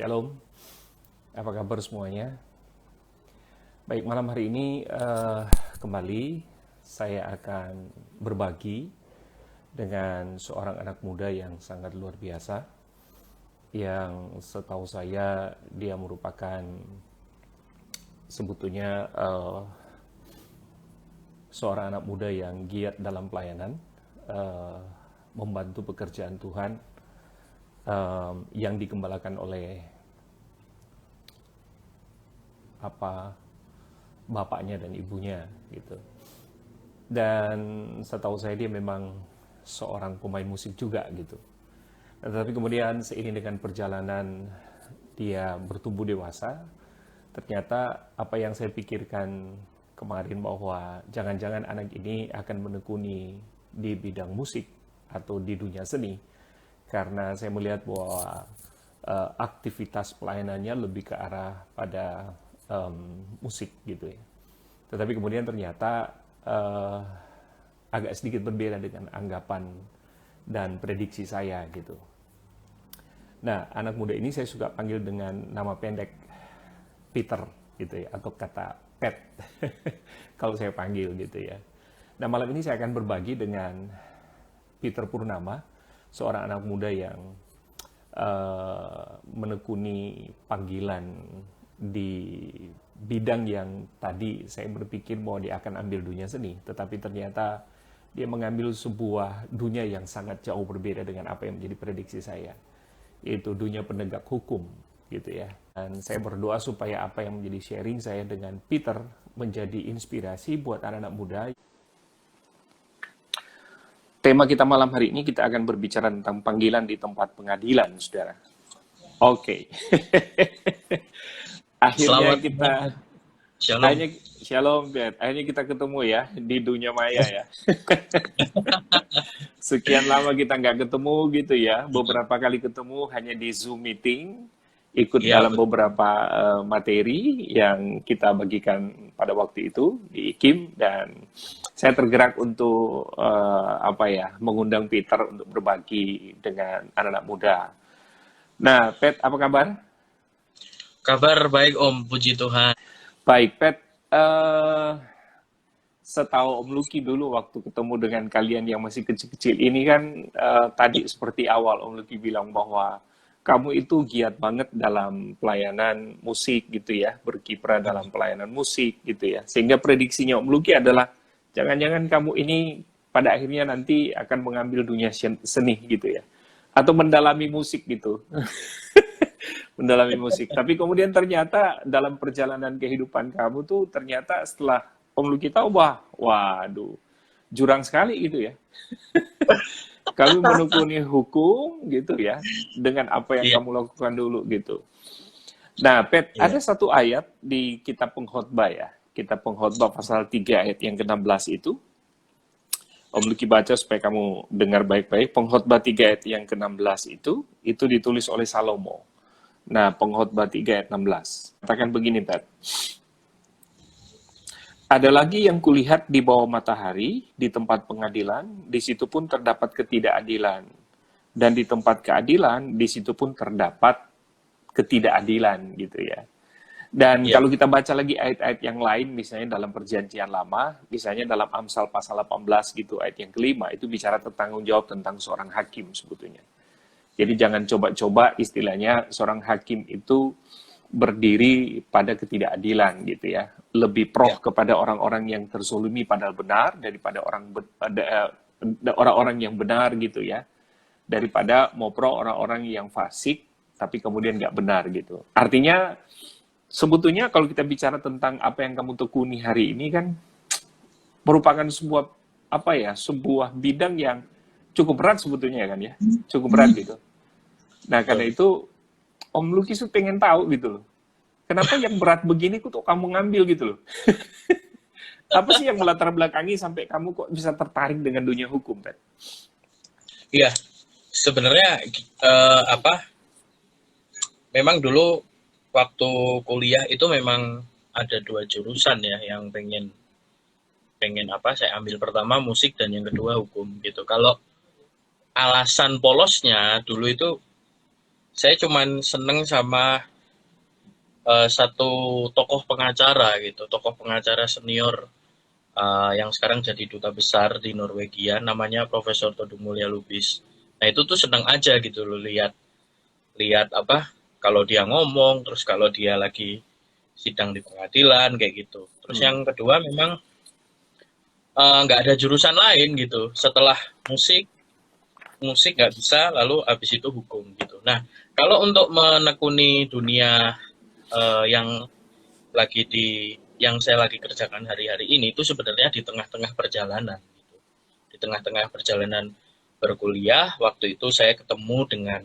Shalom, apa kabar semuanya? Baik, malam hari ini kembali saya akan berbagi dengan seorang anak muda yang sangat luar biasa, yang setahu saya dia merupakan sebetulnya seorang anak muda yang giat dalam pelayanan, eh, membantu pekerjaan Tuhan yang dikembalakan oleh apa bapaknya dan ibunya gitu. Dan setahu saya dia memang seorang pemain musik juga gitu. Tetapi kemudian seiring dengan perjalanan dia bertumbuh dewasa, ternyata apa yang saya pikirkan kemarin bahwa jangan-jangan anak ini akan menekuni di bidang musik atau di dunia seni, karena saya melihat bahwa aktivitas pelayanannya lebih ke arah pada musik gitu ya. Tetapi kemudian ternyata agak sedikit berbeda dengan anggapan dan prediksi saya gitu. Nah, anak muda ini saya suka panggil dengan nama pendek Peter gitu ya, atau kata Pet kalau saya panggil gitu ya. Nah, malam ini saya akan berbagi dengan Peter Purnama, seorang anak muda yang menekuni panggilan di bidang yang tadi saya berpikir bahwa dia akan ambil dunia seni, tetapi ternyata dia mengambil sebuah dunia yang sangat jauh berbeda dengan apa yang menjadi prediksi saya, yaitu dunia penegak hukum gitu ya. Dan saya berdoa supaya apa yang menjadi sharing saya dengan Peter menjadi inspirasi buat anak-anak muda. Tema kita malam hari ini kita akan berbicara tentang panggilan di tempat pengadilan, saudara. Oke. Akhirnya Selamat kita malam. Shalom. akhirnya Shalom, Bet. Akhirnya kita ketemu ya di dunia maya ya. Sekian lama kita nggak ketemu gitu ya. Beberapa kali ketemu hanya di Zoom meeting, ikut Ya, dalam betul. beberapa materi yang kita bagikan pada waktu itu di IKIM, dan saya tergerak untuk mengundang Peter untuk berbagi dengan anak-anak muda. Nah, Pet, apa kabar? Kabar baik Om, puji Tuhan. Baik, Pet. eh Setahu Om Lucky dulu waktu ketemu dengan kalian yang masih kecil-kecil ini kan, tadi seperti awal Om Lucky bilang bahwa kamu itu giat banget dalam pelayanan musik gitu ya, berkiprah dalam pelayanan musik gitu ya. Sehingga prediksinya Om Lucky adalah jangan-jangan kamu ini pada akhirnya nanti akan mengambil dunia seni gitu ya. Atau mendalami musik gitu. Mendalami musik. Tapi kemudian ternyata dalam perjalanan kehidupan kamu tuh ternyata setelah Om Lucky tahu, waduh, jurang sekali gitu ya. Kamu menekuni hukum gitu ya, dengan apa yang Iya, kamu lakukan dulu gitu. Nah, Pet, iya. ada satu ayat di kitab Pengkhotbah ya. Kitab Pengkhotbah pasal 3 ayat yang ke-16 itu. Om Lucky baca supaya kamu dengar baik-baik. Pengkhotbah 3 ayat yang ke-16 itu ditulis oleh Salomo. Nah, Pengkhotbah 3 ayat 16. Katakan begini, Pet. Ada lagi yang kulihat di bawah matahari, di tempat pengadilan, di situ pun terdapat ketidakadilan. Dan di tempat keadilan, di situ pun terdapat ketidakadilan, gitu ya. Dan Iya, kalau kita baca lagi ayat-ayat yang lain, misalnya dalam perjanjian lama, misalnya dalam Amsal pasal 18 gitu, ayat yang kelima, itu bicara tentang tanggung jawab tentang seorang hakim sebetulnya. Jadi jangan coba-coba istilahnya seorang hakim itu berdiri pada ketidakadilan gitu ya. Lebih iya, proh kepada orang-orang yang terzolimi padahal benar daripada orang-orang yang benar gitu ya. Daripada mau pro orang-orang yang fasik tapi kemudian nggak benar gitu. Artinya sebetulnya kalau kita bicara tentang apa yang kamu tekuni hari ini kan merupakan sebuah sebuah bidang yang cukup berat sebetulnya kan ya. Cukup berat gitu. Nah, karena betul. itu Om Lukis tuh pengen tahu gitu loh. Kenapa yang berat begini kok kamu ngambil gitu loh? Apa sih yang melatar belakangi sampai kamu kok bisa tertarik dengan dunia hukum, Pet? Iya, sebenarnya memang dulu waktu kuliah itu memang ada dua jurusan ya yang pengen pengen saya ambil, pertama musik dan yang kedua hukum gitu. Kalau alasan polosnya dulu itu saya cuman seneng sama satu tokoh pengacara gitu, tokoh pengacara senior yang sekarang jadi duta besar di Norwegia, namanya Profesor Todung Mulya Lubis. Nah itu tuh seneng aja gitu loh, lihat lihat apa kalau dia ngomong, terus kalau dia lagi sidang di pengadilan kayak gitu. Terus Hmm. yang kedua memang nggak ada jurusan lain gitu. Setelah musik, musik nggak bisa, lalu habis itu hukum gitu. Nah, kalau untuk menekuni dunia yang lagi yang saya lagi kerjakan hari-hari ini itu sebenarnya di tengah-tengah perjalanan gitu. Di tengah-tengah perjalanan berkuliah, waktu itu saya ketemu dengan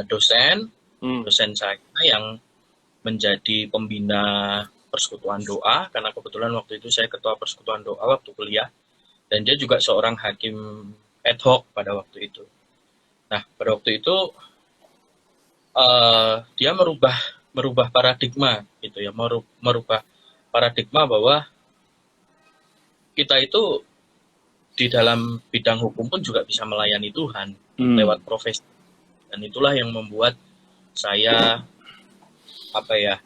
dosen Hmm. dosen saya yang menjadi pembina persekutuan doa, karena kebetulan waktu itu saya ketua persekutuan doa waktu kuliah, dan dia juga seorang hakim ad hoc pada waktu itu. Nah, pada waktu itu dia merubah merubah paradigma gitu ya, merubah paradigma bahwa kita itu di dalam bidang hukum pun juga bisa melayani Tuhan Hmm. lewat profesi, dan itulah yang membuat saya apa ya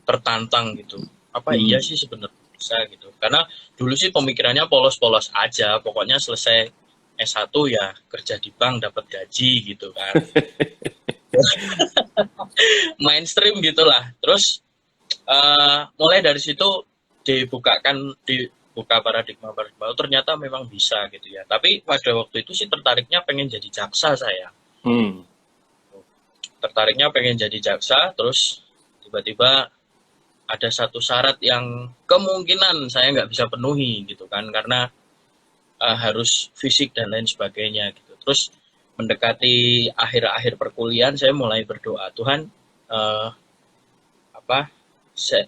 tertantang gitu. Apa iya Hmm. sih sebenarnya bisa gitu. Karena dulu sih pemikirannya polos-polos aja. Pokoknya selesai S1 ya kerja di bank dapat gaji gitu kan. Mainstream gitulah. Terus mulai dari situ dibuka paradigma-paradigma. Oh, ternyata memang bisa gitu ya. Tapi pada waktu itu sih tertariknya pengen jadi jaksa saya. Hmm. Tertariknya pengen jadi jaksa, terus tiba-tiba ada satu syarat yang kemungkinan saya nggak bisa penuhi gitu kan, karena harus fisik dan lain sebagainya gitu. Terus mendekati akhir-akhir perkuliahan saya mulai berdoa, Tuhan uh, apa saya,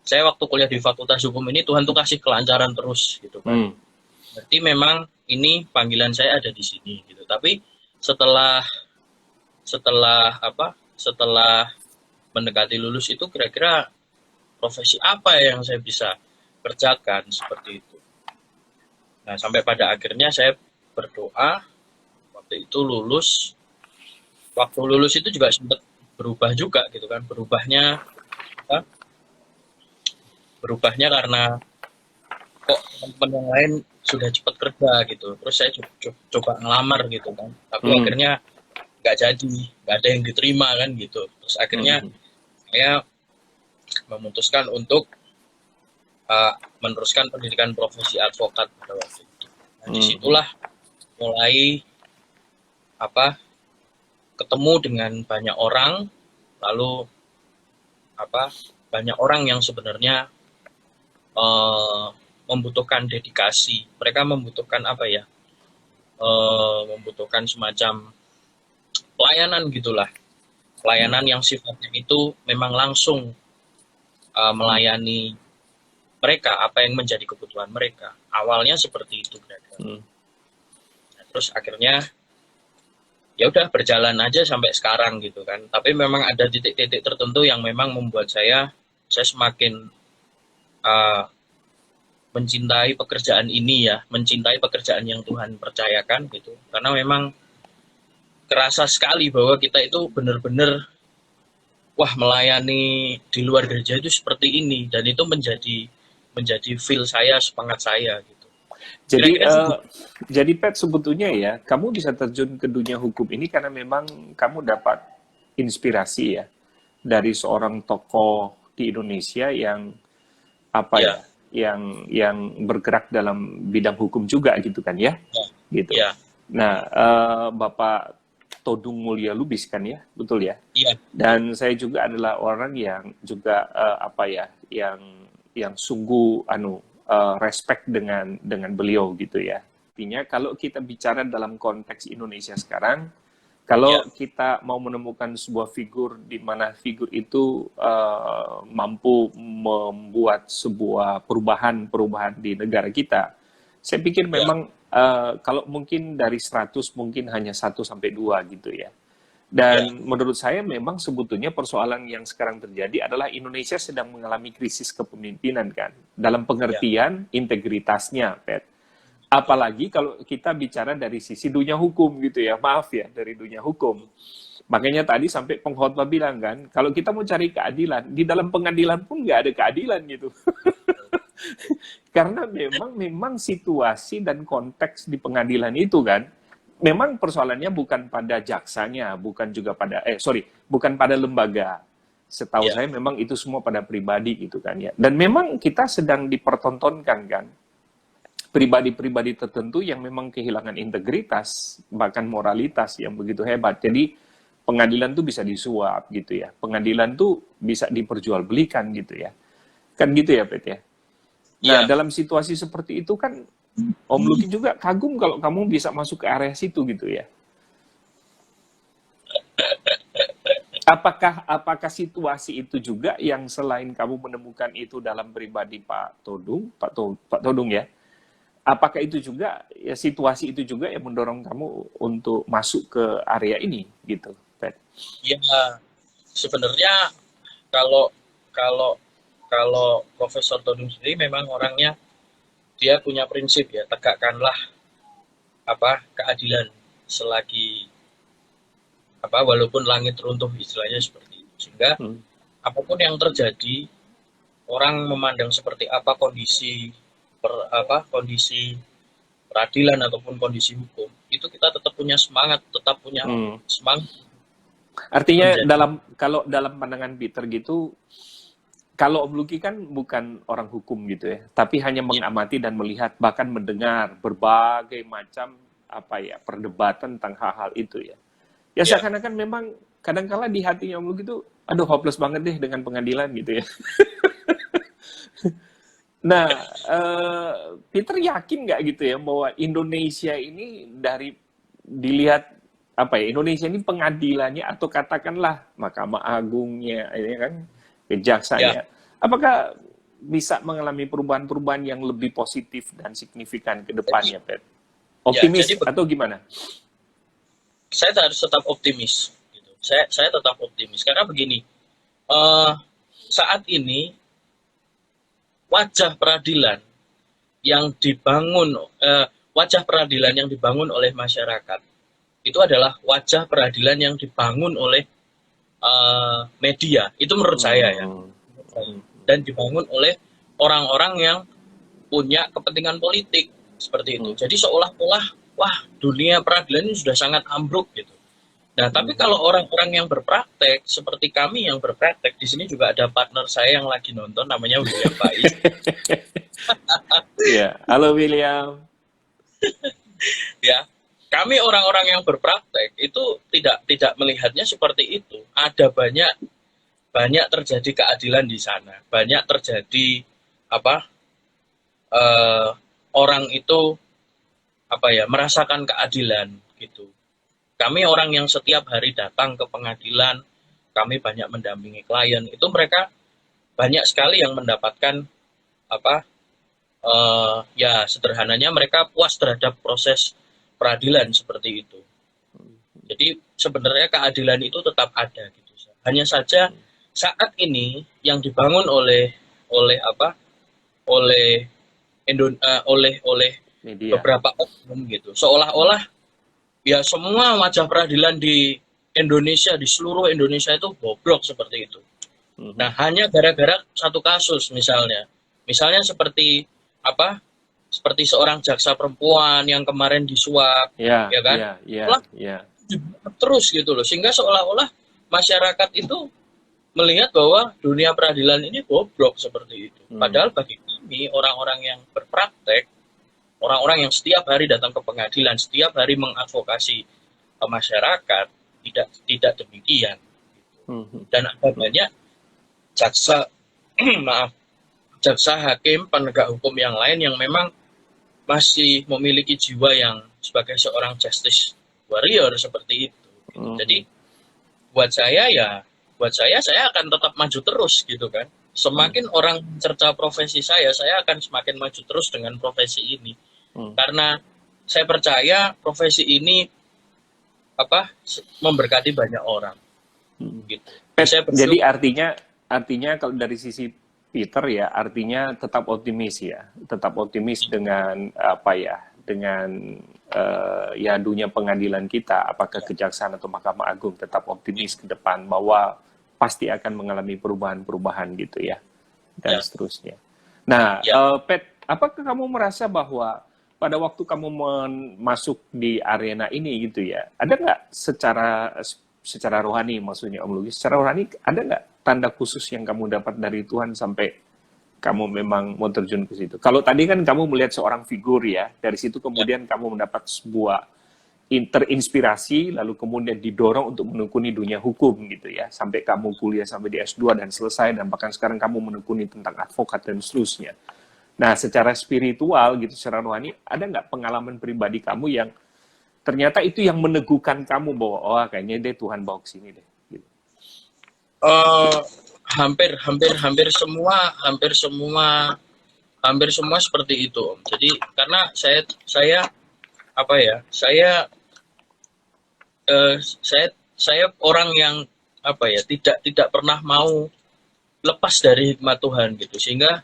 saya waktu kuliah di Fakultas Hukum ini Tuhan tuh kasih kelancaran terus gitu kan. Hmm. Berarti memang ini panggilan saya ada di sini gitu. Tapi setelah setelah setelah mendekati lulus itu kira-kira profesi apa yang saya bisa kerjakan seperti itu. Nah, sampai pada akhirnya saya berdoa, waktu itu lulus. Waktu lulus itu juga sempat berubah juga gitu kan. Berubahnya karena kok teman-teman yang lain sudah cepat kerja gitu. Terus saya coba ngelamar gitu kan. Tapi Hmm. akhirnya nggak jadi, nggak ada yang diterima kan gitu. Terus akhirnya Hmm. saya memutuskan untuk meneruskan pendidikan profesi advokat pada waktu itu. Nah, Hmm. disitulah mulai apa ketemu dengan banyak orang, lalu banyak orang yang sebenarnya uh, membutuhkan dedikasi. Mereka membutuhkan membutuhkan semacam pelayanan gitulah, Hmm. pelayanan yang sifatnya itu memang langsung melayani mereka, apa yang menjadi kebutuhan mereka. Awalnya seperti itu, kira-kira. Hmm. Nah, terus akhirnya ya udah berjalan aja sampai sekarang gitu kan. Tapi memang ada titik-titik tertentu yang memang membuat saya semakin uh, mencintai pekerjaan ini ya, mencintai pekerjaan yang Tuhan percayakan gitu. Karena memang kerasa sekali bahwa kita itu benar-benar wah melayani di luar gereja itu seperti ini, dan itu menjadi feel saya, semangat saya gitu. Jadi, Kira-kira sih gitu. jadi Pat, sebetulnya ya, kamu bisa terjun ke dunia hukum ini karena memang kamu dapat inspirasi ya dari seorang tokoh di Indonesia yang apa Ya, ya, yang bergerak dalam bidang hukum juga gitu kan ya, ya, gitu. ya, Nah, Bapak Todung Mulya Lubis kan ya, betul ya. ya, betul. Dan saya juga adalah orang yang juga apa ya, yang sungguh respect dengan beliau gitu ya. Artinya kalau kita bicara dalam konteks Indonesia sekarang, Ya, kalau kita mau menemukan sebuah figur di mana figur itu mampu membuat sebuah perubahan-perubahan di negara kita, saya pikir ya, memang kalau mungkin dari 100 mungkin hanya 1 sampai 2 gitu ya. ya, Dan menurut saya memang sebetulnya persoalan yang sekarang terjadi adalah Indonesia sedang mengalami krisis kepemimpinan kan. Dalam ya, pengertian integritasnya, Pet. betul. Apalagi kalau kita bicara dari sisi dunia hukum gitu ya. Maaf ya, dari dunia hukum. Makanya tadi sampai pengkhotbah bilang kan, kalau kita mau cari keadilan, di dalam pengadilan pun nggak ada keadilan gitu. Karena memang situasi dan konteks di pengadilan itu kan, memang persoalannya bukan pada jaksanya, bukan juga pada bukan pada lembaga. Setahu Ya, saya memang itu semua pada pribadi gitu kan ya. Dan memang kita sedang dipertontonkan kan pribadi-pribadi tertentu yang memang kehilangan integritas bahkan moralitas yang begitu hebat. Jadi pengadilan tuh bisa disuap gitu ya. Pengadilan tuh bisa diperjualbelikan gitu ya. Kan gitu ya, Pet ya. Nah, ya, dalam situasi seperti itu kan Om Luki juga kagum kalau kamu bisa masuk ke area situ gitu ya. Apakah situasi itu juga yang selain kamu menemukan itu dalam pribadi Pak Todung ya? Apakah itu juga ya situasi itu juga yang mendorong kamu untuk masuk ke area ini gitu, Pet? ya. Sebenarnya kalau kalau kalau Profesor Todung sendiri memang orangnya dia punya prinsip ya, tegakkanlah keadilan selagi walaupun langit runtuh, istilahnya seperti itu. Sehingga Hmm. apapun yang terjadi, orang memandang seperti apa kondisi kondisi peradilan ataupun kondisi hukum, itu kita tetap punya semangat, tetap punya Hmm. semangat Artinya menjadi. kalau dalam pandangan Peter gitu, kalau Om Luki kan bukan orang hukum gitu ya, tapi hanya Ya, mengamati dan melihat bahkan mendengar berbagai macam perdebatan tentang hal-hal itu ya. Ya ya, seakan-akan memang kadang-kala di hatinya Om Luki itu, aduh hopeless banget deh dengan pengadilan gitu ya. Nah, Peter yakin nggak gitu ya bahwa Indonesia ini dari dilihat Indonesia ini pengadilannya atau katakanlah Mahkamah Agungnya, ini kan ya, kejaksanya, apakah bisa mengalami perubahan-perubahan yang lebih positif dan signifikan ke jadi depannya, Pet? jadi Optimis atau gimana? saya harus tetap optimis gitu. Saya tetap optimis karena begini, eh, saat ini wajah peradilan yang dibangun wajah peradilan yang dibangun oleh masyarakat itu adalah wajah peradilan yang dibangun oleh media, itu menurut saya ya, Hmm. Hmm. dan dibangun oleh orang-orang yang punya kepentingan politik seperti itu. Hmm. Jadi seolah-olah wah, dunia peradilan ini sudah sangat ambruk gitu. Nah, tapi Hmm. kalau orang-orang yang berpraktek seperti kami yang berpraktek, di sini juga ada partner saya yang lagi nonton, namanya William Faiz. Ya, halo William. Ya, kami orang-orang yang berpraktek itu tidak melihatnya seperti itu. Ada banyak banyak terjadi keadilan di sana, banyak terjadi apa eh, orang itu merasakan keadilan gitu. Kami orang yang setiap hari datang ke pengadilan, kami banyak mendampingi klien, itu mereka banyak sekali yang mendapatkan apa ya sederhananya mereka puas terhadap proses peradilan seperti itu. Jadi sebenarnya keadilan itu tetap ada gitu. Hanya saja saat ini yang dibangun oleh oleh oleh oleh Media. beberapa oknum gitu. Seolah-olah ya semua wajah peradilan di Indonesia, di seluruh Indonesia itu bobrok seperti itu. Nah, Mhm. hanya gara-gara satu kasus misalnya. Misalnya seperti apa? Seperti seorang jaksa perempuan yang kemarin disuap, Ya, ya kan? ya, Seolah ya, ya. terus gitu loh. Sehingga seolah-olah masyarakat itu melihat bahwa dunia peradilan ini bobrok seperti itu. Hmm. Padahal bagi kami orang-orang yang berpraktek, orang-orang yang setiap hari datang ke pengadilan, setiap hari mengadvokasi ke masyarakat, tidak demikian. Mhm. Dan ada banyak jaksa maaf, jaksa hakim penegak hukum yang lain yang memang masih memiliki jiwa yang sebagai seorang justice warrior seperti itu gitu. Jadi Mhm. buat saya akan tetap maju terus gitu kan. Mhm. Semakin orang cerca profesi saya akan semakin maju terus dengan profesi ini Mhm. karena saya percaya profesi ini memberkati banyak orang Mhm. gitu. Jadi saya Pet, jadi bersyukur. artinya kalau dari sisi Peter ya, artinya tetap optimis ya, tetap optimis dengan dengan ya dunia pengadilan kita, apakah kejaksaan atau Mahkamah Agung, tetap optimis ke depan bahwa pasti akan mengalami perubahan-perubahan gitu ya, dan Ya, seterusnya. Nah, ya. Pet, apakah kamu merasa bahwa pada waktu kamu masuk di arena ini gitu ya, ada nggak secara rohani, maksudnya Om Lugi, secara rohani ada nggak tanda khusus yang kamu dapat dari Tuhan sampai kamu memang mau terjun ke situ? Kalau tadi kan kamu melihat seorang figur ya, dari situ Ya. kemudian kamu mendapat sebuah terinspirasi, lalu kemudian didorong untuk menekuni dunia hukum gitu ya, sampai kamu kuliah sampai di S2 dan selesai, dan bahkan sekarang kamu menekuni tentang advokat dan seterusnya. Nah, secara spiritual gitu, secara rohani, ada nggak pengalaman pribadi kamu yang ternyata itu yang meneguhkan kamu bahwa, oh kayaknya deh Tuhan bawa ke sini deh. Gitu. Eh, hampir semua seperti itu, Om. Jadi karena saya apa ya? Saya orang yang apa ya? Tidak pernah mau lepas dari hikmat Tuhan gitu. Sehingga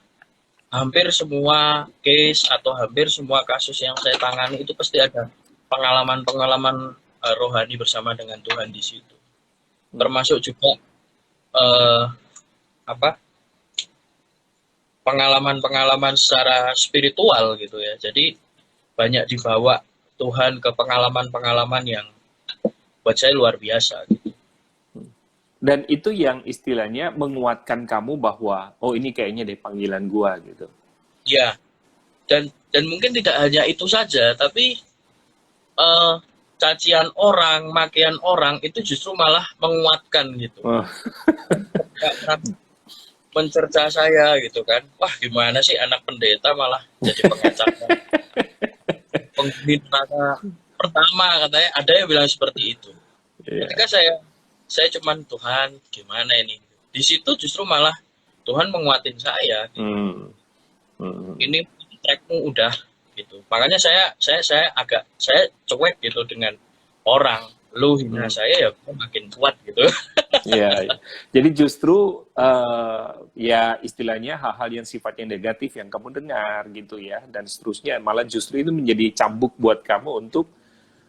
hampir semua case atau hampir semua kasus yang saya tangani itu pasti ada pengalaman-pengalaman rohani bersama dengan Tuhan di situ. Termasuk juga eh, apa? Pengalaman-pengalaman secara spiritual gitu ya. Jadi banyak dibawa Tuhan ke pengalaman-pengalaman yang buat saya luar biasa gitu. Dan itu yang istilahnya menguatkan kamu bahwa, oh ini kayaknya deh panggilan gua gitu. Ya, dan mungkin tidak hanya itu saja, tapi eh, cacian orang, makian orang itu justru malah menguatkan gitu. Oh, Mencerca saya gitu kan. Wah, gimana sih anak pendeta malah jadi pengacara. Penghuni neraka pertama katanya, ada yang bilang seperti itu. Ketika iya. saya cuman Tuhan, gimana ini? Di situ justru malah Tuhan menguatin saya. Hmm. Hmm. Ini trackmu udah gitu. Makanya saya cuek gitu dengan orang. Lu hina Hmm. saya ya gue makin kuat gitu. Ya, ya. Jadi justru ya istilahnya hal-hal yang sifatnya negatif yang kamu dengar gitu ya, dan seterusnya, malah justru itu menjadi cambuk buat kamu untuk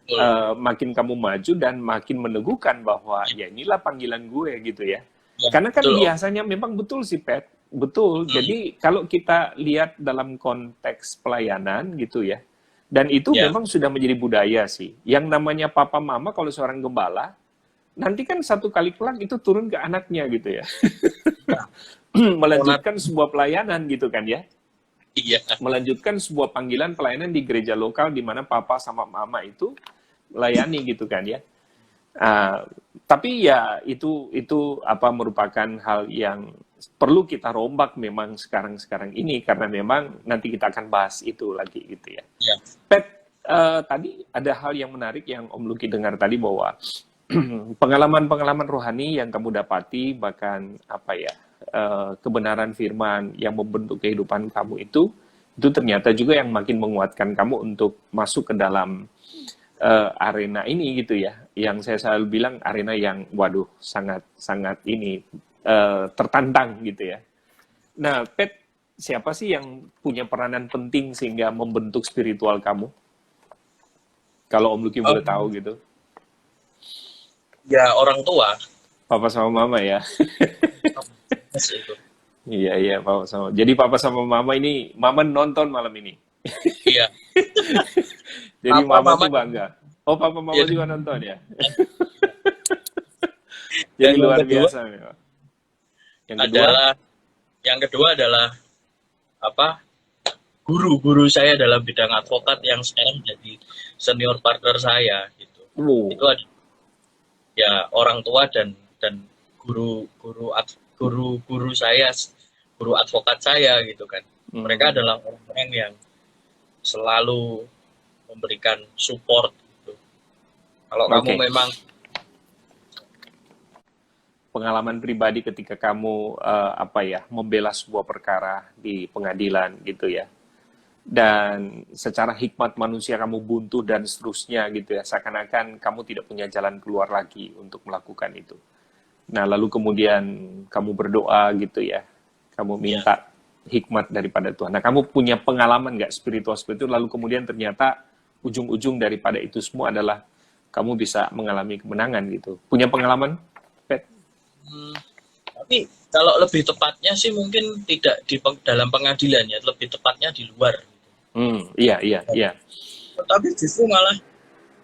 Betul. makin kamu maju dan makin meneguhkan bahwa ya inilah panggilan gue gitu ya. Ya, Karena kan betul Om. biasanya memang betul sih Pet, betul. Hmm, Jadi kalau kita lihat dalam konteks pelayanan gitu ya, dan itu ya, memang sudah menjadi budaya sih. Yang namanya papa mama kalau seorang gembala, nanti kan satu kali kelak itu turun ke anaknya gitu ya. ya. Monat, Melanjutkan sebuah pelayanan gitu kan ya. iya, Melanjutkan sebuah panggilan pelayanan di gereja lokal di mana papa sama mama itu melayani gitu kan ya. Ah, tapi ya itu apa merupakan hal yang perlu kita rombak memang sekarang ini, karena memang nanti kita akan bahas itu lagi gitu ya. ya, Pet, tadi ada hal yang menarik yang Om Luki dengar tadi bahwa pengalaman-pengalaman rohani yang kamu dapati, bahkan apa ya, kebenaran firman yang membentuk kehidupan kamu itu ternyata juga yang makin menguatkan kamu untuk masuk ke dalam arena ini gitu ya, yang saya selalu bilang arena yang waduh sangat sangat ini tertantang gitu ya. Nah, Pet, siapa sih yang punya peranan penting sehingga membentuk spiritual kamu? Kalau Om Luki boleh tahu Om, gitu. ya orang tua. Papa sama mama ya. Yes, itu. Iya, iya, Papa sama. Jadi Papa sama Mama ini, Mama nonton malam ini. Iya, Jadi papa Mama mama tuh bangga. Oh, Papa ya, Mama juga nonton ya. Jadi dan luar biasa memang. Yang kedua, adalah yang kedua adalah apa? Guru-guru saya dalam bidang advokat yang sekarang jadi senior partner saya gitu. wow. Itu ada ya orang tua dan guru saya, guru advokat saya gitu kan. Mereka Hmm, adalah orang-orang yang selalu memberikan support gitu. Kalau kamu oke. memang Pengalaman pribadi ketika kamu apa ya, membela sebuah perkara di pengadilan gitu ya. Dan secara hikmat manusia kamu buntu dan seterusnya gitu ya. Seakan-akan kamu tidak punya jalan keluar lagi untuk melakukan itu. Nah, lalu kemudian kamu berdoa gitu ya. Kamu ya, minta hikmat daripada Tuhan. Nah, kamu punya pengalaman nggak spiritual-spiritual, lalu kemudian ternyata, ujung-ujung daripada itu semua adalah kamu bisa mengalami kemenangan gitu. Punya pengalaman, Pet? Hmm, tapi kalau lebih tepatnya sih mungkin tidak di dalam pengadilan ya, lebih tepatnya di luar. Iya, iya, iya. Tapi justru malah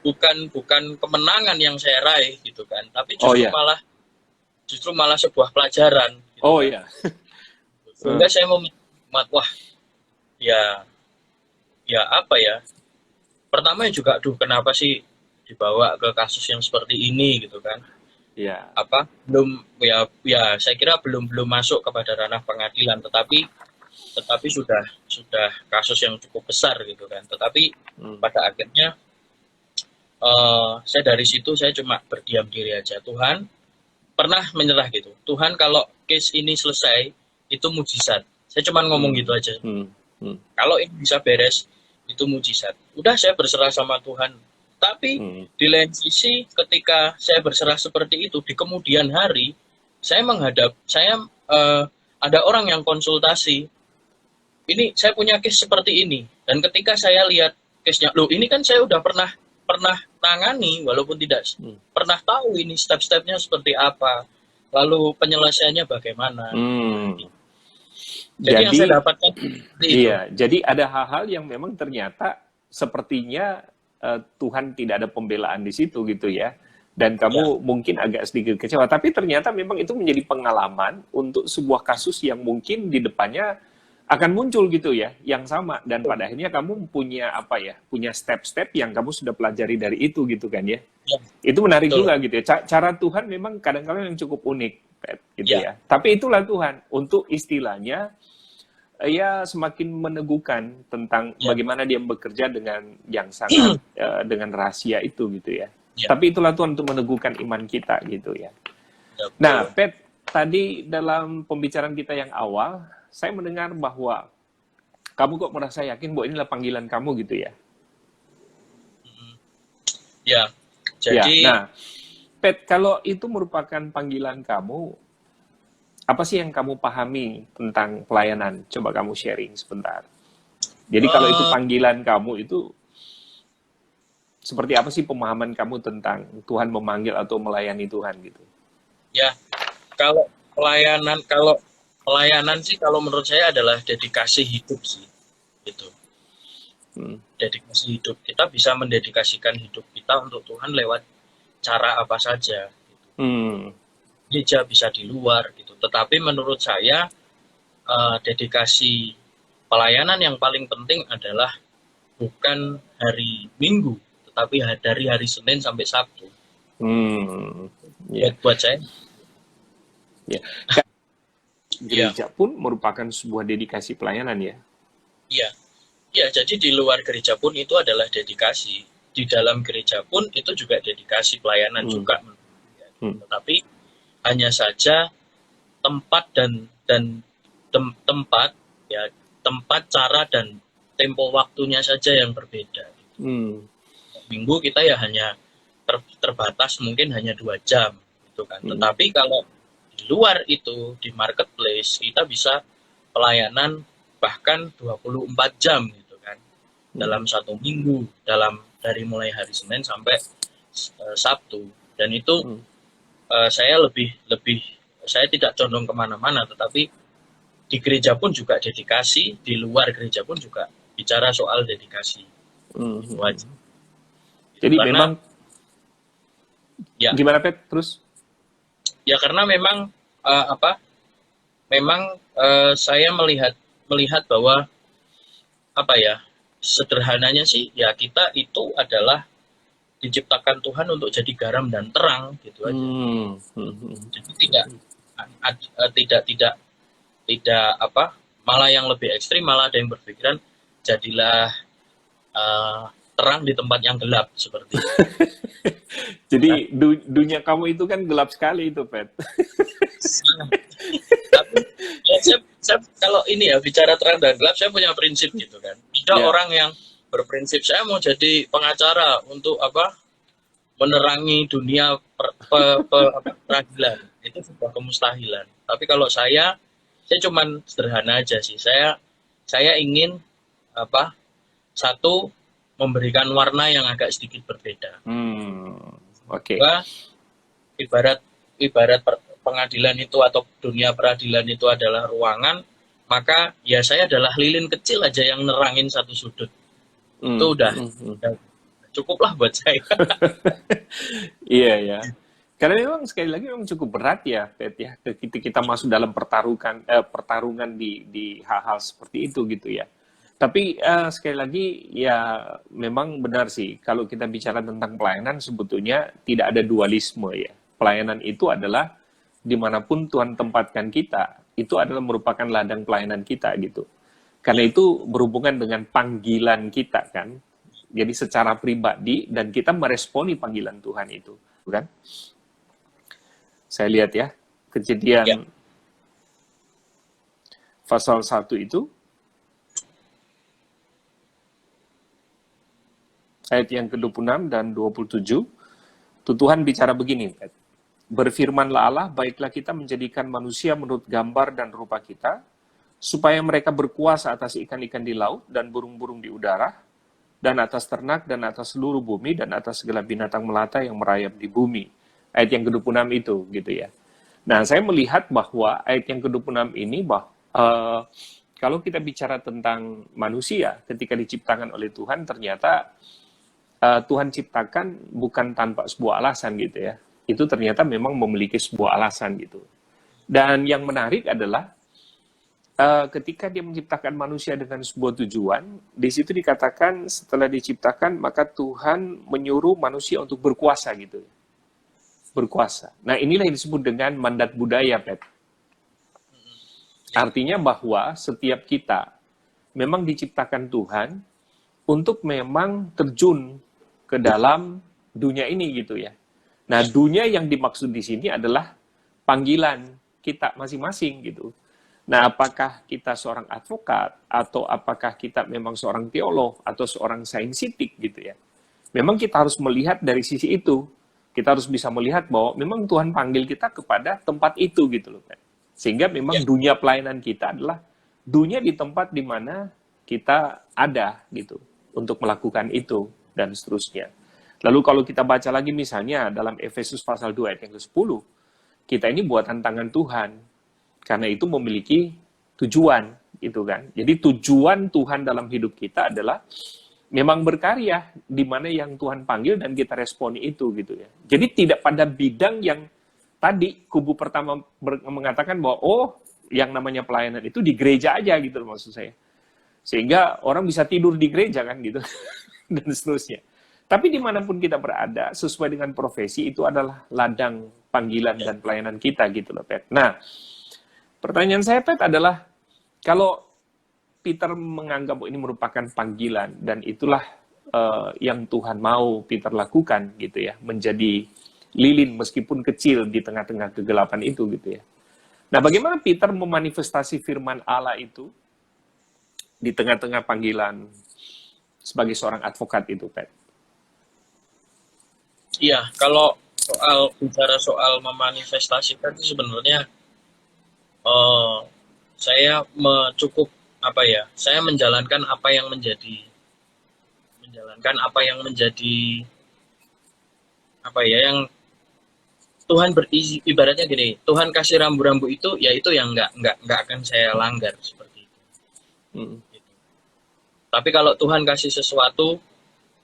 bukan bukan kemenangan yang saya raih gitu kan, tapi Oh iya, justru malah sebuah pelajaran gitu oh kan. iya. Sehingga saya memikirkan, wah ya ya apa ya, pertama juga aduh kenapa sih dibawa ke kasus yang seperti ini gitu kan, Iya. apa belum ya saya kira belum belum masuk kepada ranah pengadilan, tetapi sudah kasus yang cukup besar gitu kan, tetapi Hmm. pada akhirnya saya dari situ saya cuma berdiam diri aja. Tuhan pernah menyerah gitu, Tuhan kalau case ini selesai itu mujizat, saya cuma ngomong Hmm. gitu aja. Hmm. Hmm. Kalau ini bisa beres, itu mujizat. Udah saya berserah sama Tuhan. Tapi Hmm. di lain sisi, ketika saya berserah seperti itu, di kemudian hari, saya ada orang yang konsultasi. Ini saya punya case seperti ini. Dan ketika saya lihat case-nya, loh ini kan saya udah pernah tangani, walaupun tidak Hmm. pernah tahu ini step-stepnya seperti apa. Lalu penyelesaiannya bagaimana. Hmm. Jadi yang Jadi, saya dapatkan seperti itu. iya, jadi ada hal-hal yang memang ternyata sepertinya Tuhan tidak ada pembelaan di situ gitu ya. Dan Ya, kamu mungkin agak sedikit kecewa, tapi ternyata memang itu menjadi pengalaman untuk sebuah kasus yang mungkin di depannya akan muncul gitu ya, yang sama. Dan pada akhirnya kamu punya apa ya, punya step-step yang kamu sudah pelajari dari itu gitu kan ya. ya, Itu menarik betul. juga gitu ya. Cara Tuhan memang kadang-kadang yang cukup unik, Pet, gitu Ya, ya. Tapi itulah Tuhan untuk istilahnya ya semakin meneguhkan tentang ya, bagaimana dia bekerja dengan yang sangat dengan rahasia itu gitu ya. ya, Tapi itulah Tuhan untuk meneguhkan iman kita gitu ya. ya, Nah, betul. Pet, tadi dalam pembicaraan kita yang awal, saya mendengar bahwa kamu kok merasa yakin bahwa inilah panggilan kamu gitu ya. Ya, Ya, jadi nah, Pet, kalau itu merupakan panggilan kamu, apa sih yang kamu pahami tentang pelayanan? Coba kamu sharing sebentar. Jadi kalau itu eh, panggilan kamu itu seperti apa sih pemahaman kamu tentang Tuhan memanggil atau melayani Tuhan gitu? ya kalau pelayanan sih kalau menurut saya adalah dedikasi hidup sih, gitu. Hmm. Dedikasi hidup kita bisa mendedikasikan hidup kita untuk Tuhan lewat cara apa saja. Hmm. Gereja bisa di luar gitu. Tetapi menurut saya dedikasi pelayanan yang paling penting adalah bukan hari Minggu, tetapi dari hari Senin sampai Sabtu. Hmm. Ya. Buat saya, Ya. ya, Gereja pun merupakan sebuah dedikasi pelayanan ya. ya, ya. Jadi di luar gereja pun itu adalah dedikasi. Di dalam gereja pun itu juga dedikasi pelayanan Hmm. juga. Hmm. Tetapi hanya saja tempat tempat ya tempat cara dan tempo waktunya saja yang berbeda. Hmm. Minggu kita ya hanya terbatas mungkin hanya 2 jam gitu kan. Hmm. Tetapi kalau di luar itu di marketplace kita bisa pelayanan bahkan 24 jam gitu kan. Dalam satu minggu, dari mulai hari Senin sampai Sabtu. Dan itu Hmm. saya lebih lebih saya tidak condong kemana-mana, tetapi di gereja pun juga dedikasi, di luar gereja pun juga bicara soal dedikasi. Hmm. Itu aja. Jadi Karena memang ya gimana Pet terus? ya karena memang memang saya melihat bahwa apa ya, sederhananya sih ya kita itu adalah diciptakan Tuhan untuk jadi garam dan terang gitu aja. Hmm. Hmm. Jadi tidak tidak tidak apa, malah yang lebih ekstrim malah ada yang berpikiran jadilah eh, terang di tempat yang gelap seperti itu. Jadi dunia kamu itu kan gelap sekali itu Pet. Tapi ya, saya kalau ini ya bicara terang dan gelap, saya punya prinsip gitu kan. Ada Ya. orang yang berprinsip saya mau jadi pengacara untuk apa, menerangi dunia peradilan, itu sebuah kemustahilan. Tapi kalau saya cuman sederhana aja sih. Saya ingin apa, satu, memberikan warna yang agak sedikit berbeda. Oke. Bahwa ibarat ibarat pengadilan itu atau dunia peradilan itu adalah ruangan, maka ya saya adalah lilin kecil aja yang nerangin satu sudut. Itu udah cukuplah buat saya. Iya ya. Karena memang sekali lagi memang cukup berat ya, Pet ya. Ketika kita masuk dalam pertarungan di hal-hal seperti itu gitu ya. Tapi sekali lagi ya memang benar sih kalau kita bicara tentang pelayanan sebetulnya tidak ada dualisme ya. Pelayanan itu adalah dimanapun Tuhan tempatkan kita, itu adalah merupakan ladang pelayanan kita gitu. Karena itu berhubungan dengan panggilan kita kan. Jadi secara pribadi dan kita meresponi panggilan Tuhan itu, bukan? Saya lihat ya, Kejadian pasal 1 itu, ayat yang ke-26 dan 27, Tuhan bicara begini, berfirmanlah Allah, baiklah kita menjadikan manusia menurut gambar dan rupa kita, supaya mereka berkuasa atas ikan-ikan di laut dan burung-burung di udara, dan atas ternak, dan atas seluruh bumi, dan atas segala binatang melata yang merayap di bumi. Ayat yang ke-26 itu, gitu ya. Nah, saya melihat bahwa ayat yang ke-26 ini, kalau kita bicara tentang manusia, ketika diciptakan oleh Tuhan, ternyata Tuhan ciptakan bukan tanpa sebuah alasan, gitu ya. Itu ternyata memang memiliki sebuah alasan, gitu. Dan yang menarik adalah, ketika dia menciptakan manusia dengan sebuah tujuan, di situ dikatakan setelah diciptakan maka Tuhan menyuruh manusia untuk berkuasa gitu. Berkuasa. Nah, inilah yang disebut dengan mandat budaya, Pet. Artinya bahwa setiap kita memang diciptakan Tuhan untuk memang terjun ke dalam dunia ini gitu ya. Nah, dunia yang dimaksud di sini adalah panggilan kita masing-masing gitu. Nah, apakah kita seorang advokat, atau apakah kita memang seorang teolog, atau seorang sainsitik gitu ya. Memang kita harus melihat dari sisi itu. Kita harus bisa melihat bahwa memang Tuhan panggil kita kepada tempat itu gitu loh. Sehingga memang dunia pelayanan kita adalah dunia di tempat di mana kita ada gitu. Untuk melakukan itu, dan seterusnya. Lalu kalau kita baca lagi misalnya dalam Efesus pasal 2 ayat yang ke-10, kita ini buatan tangan Tuhan. Karena itu memiliki tujuan, gitu kan. Jadi tujuan Tuhan dalam hidup kita adalah memang berkarya di mana yang Tuhan panggil dan kita responi itu, gitu ya. Jadi tidak pada bidang yang tadi kubu pertama mengatakan bahwa yang namanya pelayanan itu di gereja aja gitu maksud saya. Sehingga orang bisa tidur di gereja kan gitu dan seterusnya. Tapi dimanapun kita berada sesuai dengan profesi itu adalah ladang panggilan dan pelayanan kita gitu loh, Pet. Nah, pertanyaan saya, Pet, adalah kalau Peter menganggap ini merupakan panggilan dan itulah yang Tuhan mau Peter lakukan gitu ya, menjadi lilin meskipun kecil di tengah-tengah kegelapan itu gitu ya. Nah, bagaimana Peter memanifestasi firman Allah itu di tengah-tengah panggilan sebagai seorang advokat itu, Pet? Iya, kalau bicara soal memanifestasikan itu sebenarnya saya saya menjalankan apa yang menjadi yang Tuhan ibaratnya gini, Tuhan kasih rambu-rambu itu, ya itu yang nggak akan saya langgar seperti itu. Gitu. Tapi kalau Tuhan kasih sesuatu,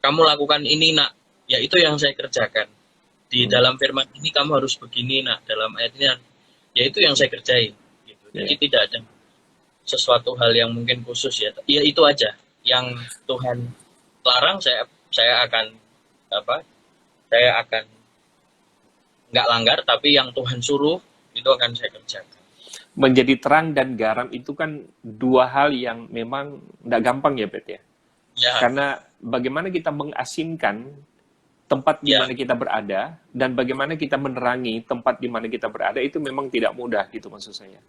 kamu lakukan ini nak, ya itu yang saya kerjakan. Di dalam firman ini kamu harus begini nak, dalam ayat ini, ya itu yang saya kerjain. Gitu. Jadi tidak ada sesuatu hal yang mungkin khusus ya itu aja yang Tuhan larang, saya akan nggak langgar, tapi yang Tuhan suruh itu akan saya kerjakan. Menjadi terang dan garam itu kan dua hal yang memang nggak gampang ya, Pet ya. Karena bagaimana kita mengasinkan tempat di mana kita berada dan bagaimana kita menerangi tempat di mana kita berada itu memang tidak mudah gitu maksud saya.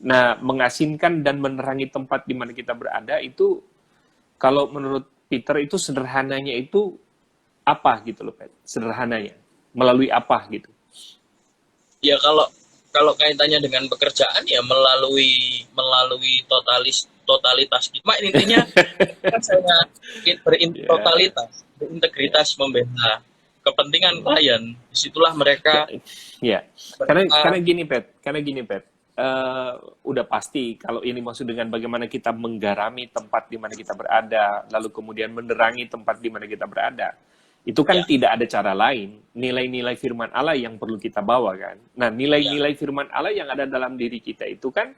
Nah, mengasinkan dan menerangi tempat di mana kita berada itu, kalau menurut Peter itu sederhananya itu apa gitu loh, Pet? Sederhananya. Melalui apa gitu? Ya kalau kaitannya dengan pekerjaan ya melalui totalitas. Cuma intinya kan saya Ya, berintegritas membela kepentingan klien. Disitulah mereka ya. mereka Karena gini, Pet. Udah pasti kalau ini maksud dengan bagaimana kita menggarami tempat di mana kita berada, lalu kemudian menerangi tempat di mana kita berada. Itu kan ya tidak ada cara lain. Nilai-nilai firman Allah yang perlu kita bawa kan. Nah, ya nilai-nilai firman Allah yang ada dalam diri kita itu kan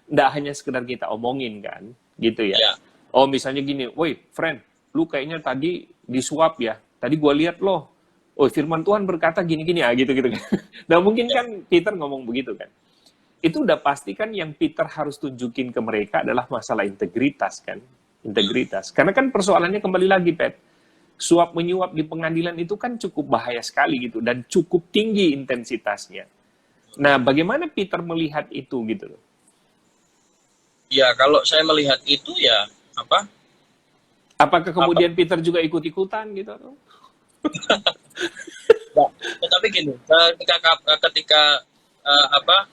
nggak hanya sekedar kita omongin kan, gitu ya. ya Oh, misalnya gini, woi, friend, lu kayaknya tadi disuap ya. Tadi gua lihat loh. Oh, firman Tuhan berkata gini-gini ya, gitu-gitu kan. Nah, mungkin ya kan Peter ngomong begitu kan. Itu udah pasti kan yang Peter harus tunjukin ke mereka adalah masalah integritas kan. Integritas. Karena kan persoalannya kembali lagi, Pet. Suap menyuap di pengadilan itu kan cukup bahaya sekali gitu dan cukup tinggi intensitasnya. Nah, bagaimana Peter melihat itu gitu loh? ya kalau saya melihat itu ya apa Apakah apa kemudian Peter juga ikut-ikutan gitu? ya, tetapi gini, ketika apa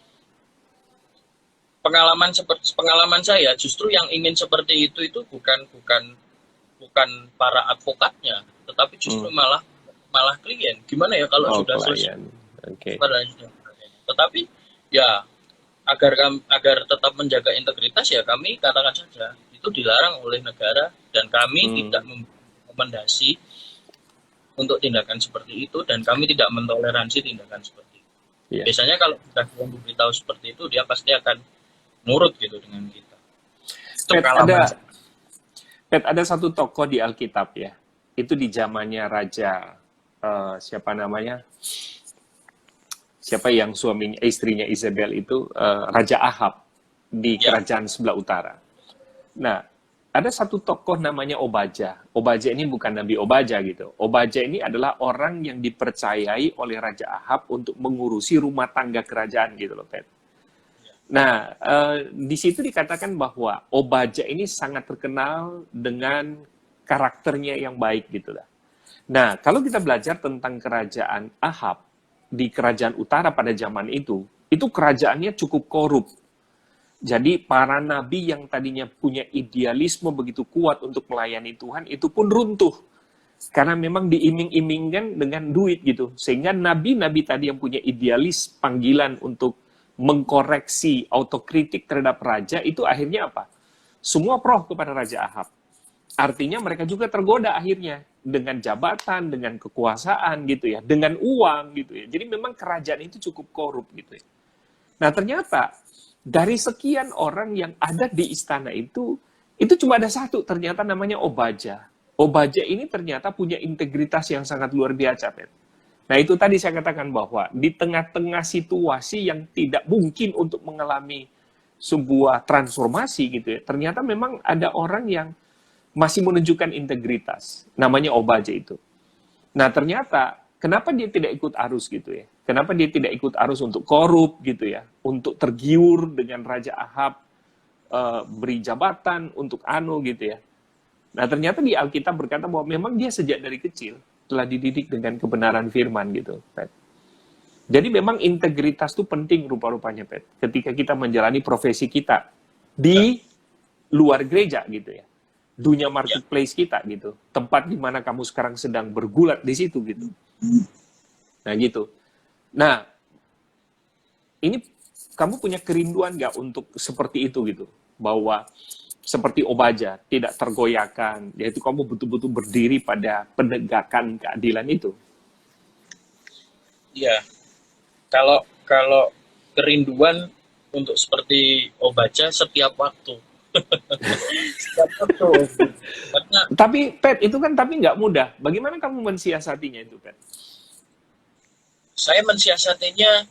pengalaman saya justru yang ingin seperti itu bukan bukan bukan para advokatnya, tetapi justru Hmm. malah malah klien. Gimana ya kalau Oh, sudah selesai klien. Oke. tetapi ya agar tetap menjaga integritas ya kami katakan saja itu dilarang oleh negara dan kami tidak Hmm. merekomendasi untuk tindakan seperti itu dan kami tidak mentoleransi tindakan seperti itu. Iya. Biasanya kalau sudah diberitahu seperti itu dia pasti akan nurut gitu dengan kita. Itu Pet, pengalaman. ada satu tokoh di Alkitab ya. Itu di zamannya Raja siapa namanya? Siapa yang suaminya istrinya Isabel itu Raja Ahab di Ya, kerajaan sebelah utara. Nah, ada satu tokoh namanya Obaja. Obaja ini bukan Nabi Obaja gitu. Obaja ini adalah orang yang dipercayai oleh Raja Ahab untuk mengurusi rumah tangga kerajaan gitu loh, Pet. Nah, di situ dikatakan bahwa Obaja ini sangat terkenal dengan karakternya yang baik gitu lah. Nah, kalau kita belajar tentang kerajaan Ahab di kerajaan utara pada zaman itu kerajaannya cukup korup. Jadi para nabi yang tadinya punya idealisme begitu kuat untuk melayani Tuhan, itu pun runtuh. Karena memang diiming-imingkan dengan duit gitu. Sehingga nabi-nabi tadi yang punya idealis panggilan untuk mengkoreksi autokritik terhadap raja, itu akhirnya apa? Semua proh kepada Raja Ahab. Artinya mereka juga tergoda akhirnya dengan jabatan, dengan kekuasaan gitu ya, dengan uang gitu ya. Jadi memang kerajaan itu cukup korup gitu ya. Nah ternyata dari sekian orang yang ada di istana itu cuma ada satu ternyata namanya Obaja. Obaja ini ternyata punya integritas yang sangat luar biasa, Pet. Nah itu tadi saya katakan bahwa di tengah-tengah situasi yang tidak mungkin untuk mengalami sebuah transformasi gitu ya, ternyata memang ada orang yang masih menunjukkan integritas. Namanya Obaja itu. Nah, ternyata kenapa dia tidak ikut arus gitu ya? Kenapa dia tidak ikut arus untuk korup gitu ya? Untuk tergiur dengan Raja Ahab, beri jabatan untuk gitu ya. Nah, ternyata di Alkitab berkata bahwa memang dia sejak dari kecil telah dididik dengan kebenaran firman gitu, Pet. Jadi memang integritas itu penting rupa-rupanya, Pet. Ketika kita menjalani profesi kita di luar gereja gitu ya. Dunia ya, marketplace kita gitu. Tempat di mana kamu sekarang sedang bergulat di situ gitu. Nah gitu. Nah, ini kamu punya kerinduan nggak untuk seperti itu gitu? Bahwa seperti Obaja, tidak tergoyahkan, yaitu kamu betul-betul berdiri pada penegakan keadilan itu. ya. Kalau kalau kerinduan untuk seperti Obaja setiap waktu. Setiap waktu. Karena Tapi, Pet, itu kan tapi nggak mudah. Bagaimana kamu mensiasatinya itu, Pet? saya mensiasatinya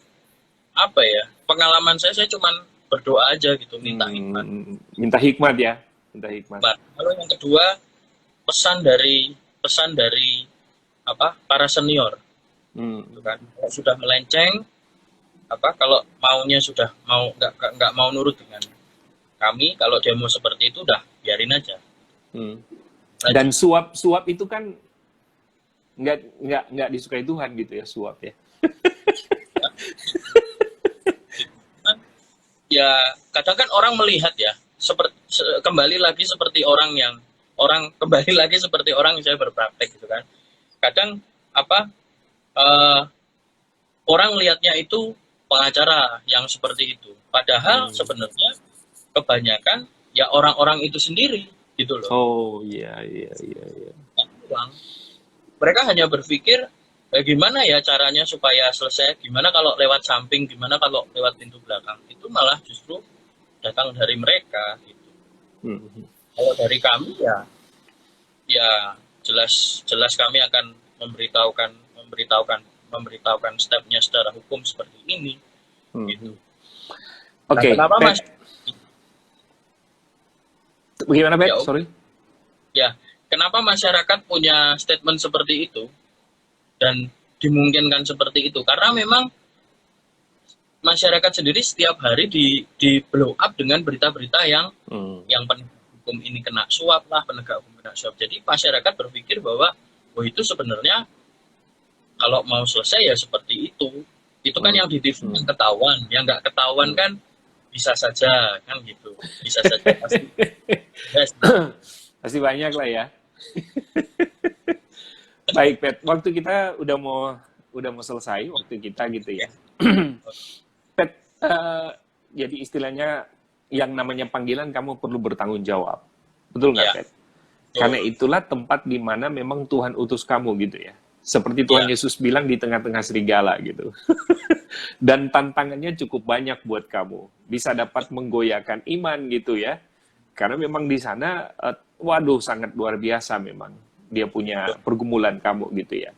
apa ya? Pengalaman saya cuman berdoa aja gitu, minta hikmat. Minta hikmat ya. Minta hikmat. Lalu yang kedua, pesan dari apa? Para senior, gitu Hmm. kan. Kalau sudah melenceng, kalau maunya sudah nggak mau nurut dengan kami, kalau dia mau seperti itu udah biarin aja. Hmm. Lanjut. Dan suap itu kan nggak disukai Tuhan gitu ya, suap ya. Ya kadang kan orang melihat ya kembali lagi seperti orang yang saya berpraktek gitu kan. Kadang apa eh, orang lihatnya itu pengacara yang seperti itu. Padahal Hmm. sebenarnya kebanyakan ya orang-orang itu sendiri gitu loh. Oh iya iya iya iya. Uang. Mereka hanya berpikir gimana ya caranya supaya selesai, gimana kalau lewat samping, gimana kalau lewat pintu belakang. Itu malah justru datang dari mereka gitu. Hmm. Kalau dari kami ya jelas jelas kami akan memberitahukan memberitahukan memberitahukan stepnya secara hukum seperti ini gitu. Hmm. Nah, Oke, kenapa Mas? Pet, bagaimana Ya, Pet? Sorry. ya. Kenapa masyarakat punya statement seperti itu dan dimungkinkan seperti itu? Karena memang masyarakat sendiri setiap hari di blow up dengan berita-berita Hmm. yang penegak hukum ini kena suap lah, penegak hukum kena suap. Jadi masyarakat berpikir bahwa oh itu sebenarnya kalau mau selesai ya seperti itu. Itu kan Hmm. yang di TV Hmm. yang ketahuan, yang nggak ketahuan Hmm. kan bisa saja kan gitu, bisa saja pasti. Yes. Pasti banyak lah ya. Baik, Pet. Waktu kita udah mau selesai waktu kita gitu ya. Pet, jadi istilahnya yang namanya panggilan kamu perlu bertanggung jawab. Betul nggak, Ya, Pet? Karena betul. itulah tempat di mana memang Tuhan utus kamu gitu ya. Seperti Tuhan Ya, Yesus bilang di tengah-tengah serigala gitu. Dan tantangannya cukup banyak buat kamu. Bisa dapat menggoyahkan iman gitu ya. Karena memang di sana, waduh sangat luar biasa memang. Dia punya pergumulan kamu gitu ya.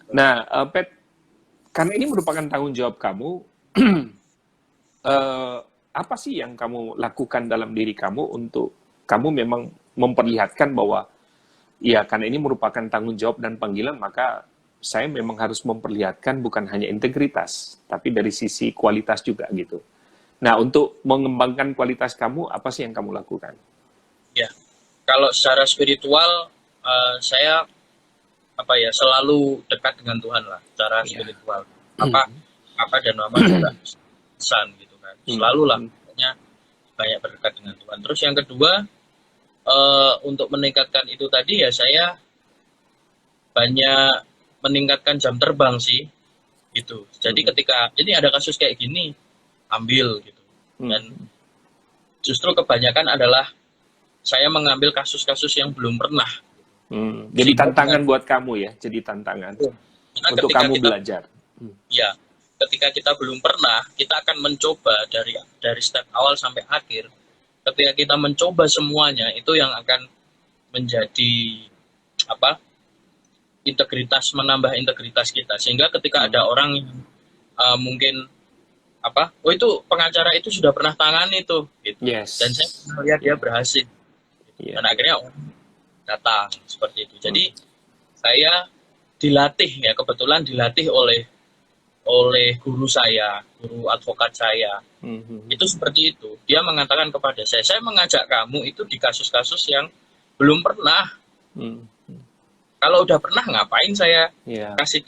Nah, Pet, karena ini merupakan tanggung jawab kamu, apa sih yang kamu lakukan dalam diri kamu untuk kamu memang memperlihatkan bahwa ya karena ini merupakan tanggung jawab dan panggilan, maka saya memang harus memperlihatkan bukan hanya integritas, tapi dari sisi kualitas juga gitu. Nah, untuk mengembangkan kualitas kamu, apa sih yang kamu lakukan? ya. Kalau secara spiritual saya apa ya selalu dekat dengan Tuhan lah secara Ya. spiritual. Apa apa dan mama juga pesan gitu kan. Selalu lah pokoknya banyak berdekat dengan Tuhan. Terus yang kedua untuk meningkatkan itu tadi ya saya banyak meningkatkan jam terbang sih gitu. Jadi ketika ini ada kasus kayak gini ambil gitu. Dan justru kebanyakan adalah saya mengambil kasus-kasus yang belum pernah. Jadi Sehingga tantangan buat kamu ya, jadi tantangan karena untuk ketika kamu kita belajar. ya ketika kita belum pernah, kita akan mencoba dari step awal sampai akhir. Ketika kita mencoba semuanya, itu yang akan menjadi apa? Menambah integritas kita. Sehingga ketika ada orang yang mungkin apa? Oh itu pengacara itu sudah pernah tangani itu gitu. Dan saya Yes. pernah lihat dia berhasil. Iya. Dan akhirnya orang datang seperti itu. Jadi saya dilatih ya kebetulan dilatih oleh guru saya, guru advokat saya. Itu seperti itu. Dia mengatakan kepada saya mengajak kamu itu di kasus-kasus yang belum pernah. Kalau udah pernah ngapain saya Iya. kasih.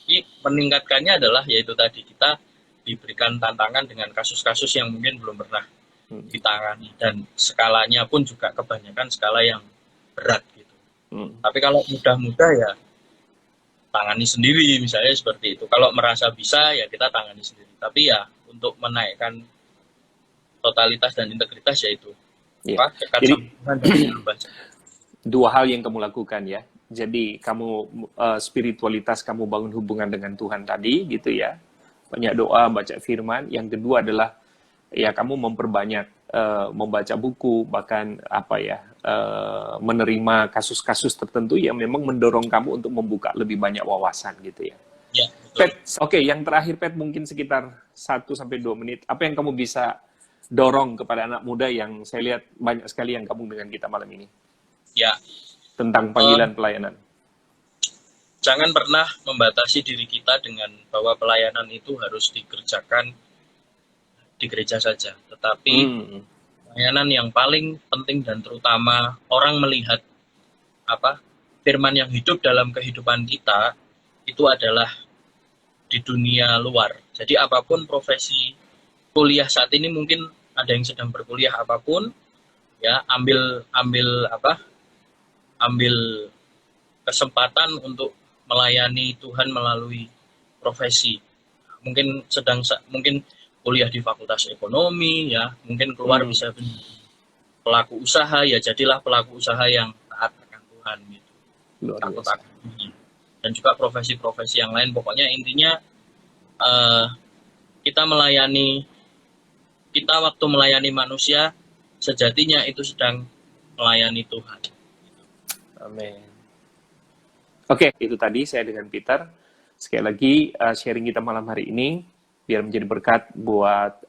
Jadi meningkatkannya adalah yaitu tadi kita diberikan tantangan dengan kasus-kasus yang mungkin belum pernah ditangani dan skalanya pun juga kebanyakan skala yang berat gitu. Tapi kalau mudah-mudah ya tangani sendiri misalnya seperti itu. Kalau merasa bisa ya kita tangani sendiri. Tapi ya untuk menaikkan totalitas dan integritas yaitu Iya. dekat Jadi sama Tuhan dan dua hal yang kamu lakukan ya. Jadi kamu spiritualitas kamu bangun hubungan dengan Tuhan tadi gitu ya. Banyak doa, baca firman. Yang kedua adalah ya kamu memperbanyak membaca buku, bahkan apa ya, menerima kasus-kasus tertentu yang memang mendorong kamu untuk membuka lebih banyak wawasan gitu ya. ya betul. Pet, oke, yang terakhir Pet mungkin sekitar 1-2 menit. Apa yang kamu bisa dorong kepada anak muda yang saya lihat banyak sekali yang gabung dengan kita malam ini Ya, tentang panggilan pelayanan? jangan pernah membatasi diri kita dengan bahwa pelayanan itu harus dikerjakan di gereja saja. Tetapi pelayanan yang paling penting dan terutama orang melihat apa firman yang hidup dalam kehidupan kita itu adalah di dunia luar. Jadi apapun profesi kuliah saat ini mungkin ada yang sedang berkuliah apapun, ya ambil ambil kesempatan untuk melayani Tuhan melalui profesi. Mungkin kuliah di Fakultas Ekonomi, ya mungkin keluar bisa pelaku usaha, ya jadilah pelaku usaha yang taat akan Tuhan gitu, takut akan Tuhan. Dan juga profesi-profesi yang lain, pokoknya intinya kita waktu melayani manusia sejatinya itu sedang melayani Tuhan. Amin. Oke, itu tadi saya dengan Peter. Sekali lagi sharing kita malam hari ini biar menjadi berkat buat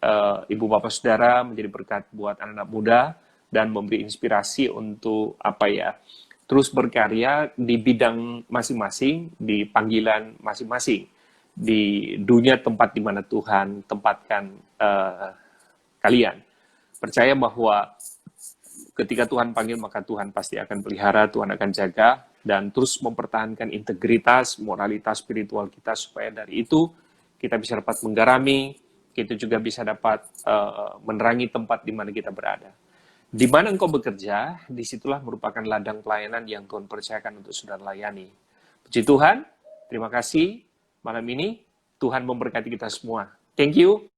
ibu bapak saudara, menjadi berkat buat anak-anak muda, dan memberi inspirasi untuk terus berkarya di bidang masing-masing, di panggilan masing-masing, di dunia tempat di mana Tuhan tempatkan kalian. Percaya bahwa ketika Tuhan panggil, maka Tuhan pasti akan pelihara, Tuhan akan jaga, dan terus mempertahankan integritas, moralitas spiritual kita, supaya dari itu kita bisa dapat menggarami, kita juga bisa dapat menerangi tempat di mana kita berada. Di mana engkau bekerja, disitulah merupakan ladang pelayanan yang Tuhan percayakan untuk saudara layani. Puji Tuhan, terima kasih malam ini, Tuhan memberkati kita semua. Thank you.